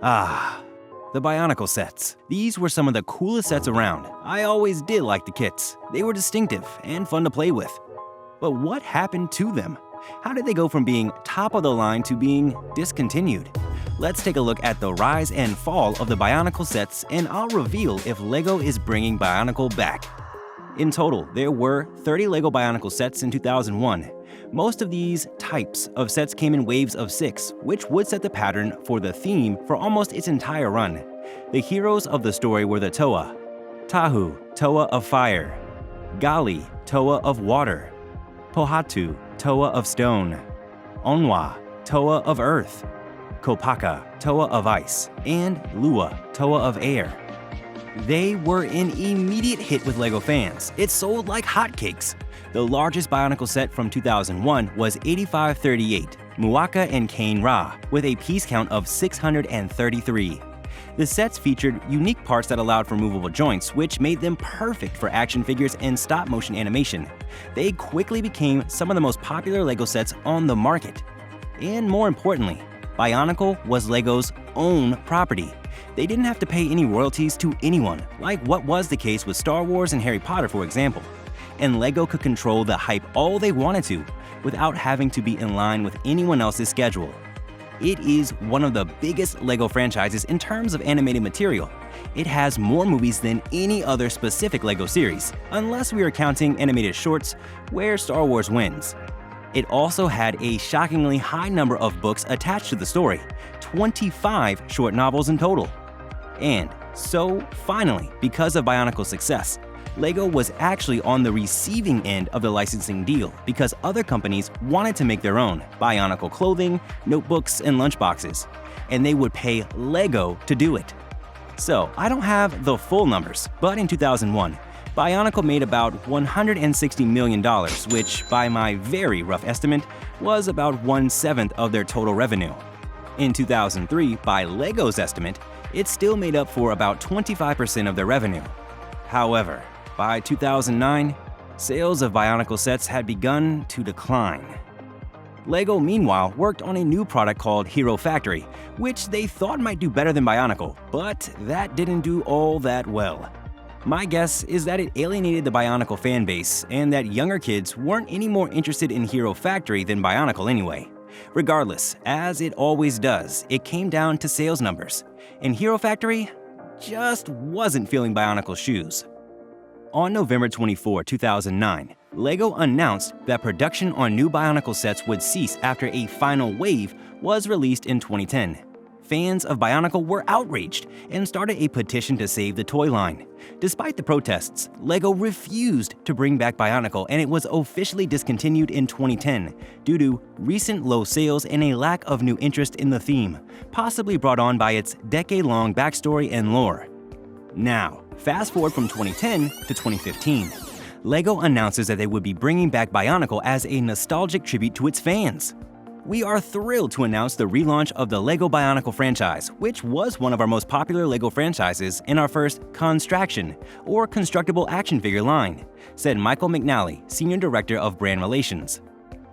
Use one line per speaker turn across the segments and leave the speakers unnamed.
Ah, the Bionicle sets. These were some of the coolest sets around. I always did like the kits. They were distinctive and fun to play with. But what happened to them? How did they go from being top of the line to being discontinued? Let's take a look at the rise and fall of the Bionicle sets, and I'll reveal if LEGO is bringing Bionicle back. In total, there were 30 LEGO Bionicle sets in 2001. Most of these types of sets came in waves of 6, which would set the pattern for the theme for almost its entire run. The heroes of the story were the Toa, Tahu, Toa of Fire, Gali, Toa of Water, Pohatu, Toa of Stone, Onwa, Toa of Earth, Kopaka, Toa of Ice, and Lua, Toa of Air. They were an immediate hit with LEGO fans. It sold like hotcakes. The largest Bionicle set from 2001 was 8538, Muaka and Kane Ra, with a piece count of 633. The sets featured unique parts that allowed for movable joints, which made them perfect for action figures and stop-motion animation. They quickly became some of the most popular LEGO sets on the market. And more importantly, Bionicle was LEGO's own property. They didn't have to pay any royalties to anyone, like what was the case with Star Wars and Harry Potter, for example. And LEGO could control the hype all they wanted to, without having to be in line with anyone else's schedule. It is one of the biggest LEGO franchises in terms of animated material. It has more movies than any other specific LEGO series, unless we are counting animated shorts, where Star Wars wins. It also had a shockingly high number of books attached to the story, 25 short novels in total. And so, finally, because of Bionicle's success, LEGO was actually on the receiving end of the licensing deal because other companies wanted to make their own Bionicle clothing, notebooks, and lunchboxes, and they would pay LEGO to do it. So, I don't have the full numbers, but in 2001, Bionicle made about $160 million, which, by my very rough estimate, was about 1/7 of their total revenue. In 2003, by LEGO's estimate, it still made up for about 25% of their revenue. However, by 2009, sales of Bionicle sets had begun to decline. LEGO, meanwhile, worked on a new product called Hero Factory, which they thought might do better than Bionicle, but that didn't do all that well. My guess is that it alienated the Bionicle fanbase, and that younger kids weren't any more interested in Hero Factory than Bionicle anyway. Regardless, as it always does, it came down to sales numbers, and Hero Factory just wasn't feeling Bionicle's shoes. On November 24, 2009, LEGO announced that production on new Bionicle sets would cease after a final wave was released in 2010. Fans of Bionicle were outraged and started a petition to save the toy line. Despite the protests, LEGO refused to bring back Bionicle, and it was officially discontinued in 2010 due to recent low sales and a lack of new interest in the theme, possibly brought on by its decade-long backstory and lore. Now, fast forward from 2010 to 2015. LEGO announces that they would be bringing back Bionicle as a nostalgic tribute to its fans. We are thrilled to announce the relaunch of the LEGO Bionicle franchise, which was one of our most popular LEGO franchises in our first Construction, or constructible action figure line, said Michael McNally, Senior Director of Brand Relations.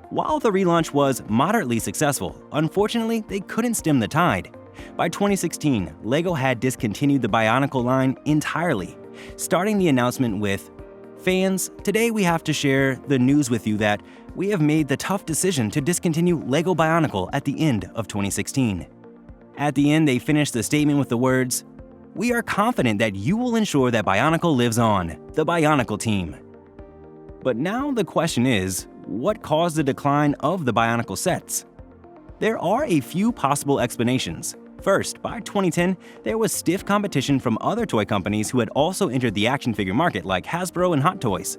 While the relaunch was moderately successful, unfortunately, they couldn't stem the tide. By 2016, LEGO had discontinued the Bionicle line entirely, starting the announcement with, "Fans, today we have to share the news with you that we have made the tough decision to discontinue LEGO Bionicle at the end of 2016. At the end, they finished the statement with the words, "We are confident that you will ensure that Bionicle lives on, the Bionicle team." But now the question is, what caused the decline of the Bionicle sets? There are a few possible explanations. First, by 2010, there was stiff competition from other toy companies who had also entered the action figure market like Hasbro and Hot Toys.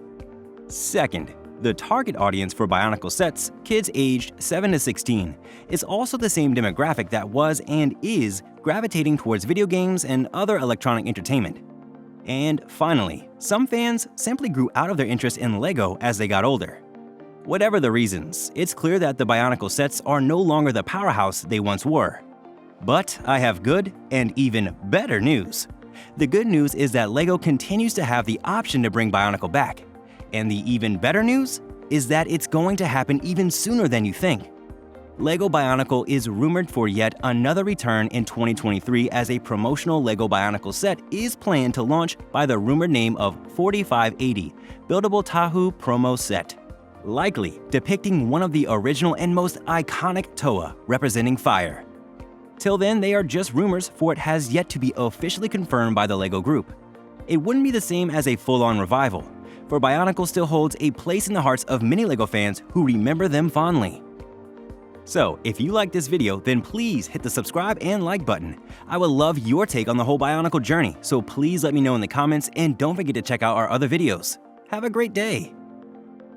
Second, the target audience for Bionicle sets, kids aged 7 to 16, is also the same demographic that was and is gravitating towards video games and other electronic entertainment. And finally, some fans simply grew out of their interest in LEGO as they got older. Whatever the reasons, it's clear that the Bionicle sets are no longer the powerhouse they once were. But I have good and even better news. The good news is that LEGO continues to have the option to bring Bionicle back. And the even better news is that it's going to happen even sooner than you think. LEGO Bionicle is rumored for yet another return in 2023 as a promotional LEGO Bionicle set is planned to launch by the rumored name of 4580 Buildable Tahu Promo Set, likely depicting one of the original and most iconic Toa representing fire. Till then, they are just rumors, for it has yet to be officially confirmed by the LEGO Group. It wouldn't be the same as a full-on revival, for Bionicle still holds a place in the hearts of many LEGO fans who remember them fondly. So, if you liked this video, then please hit the subscribe and like button. I would love your take on the whole Bionicle journey, so please let me know in the comments and don't forget to check out our other videos. Have a great day!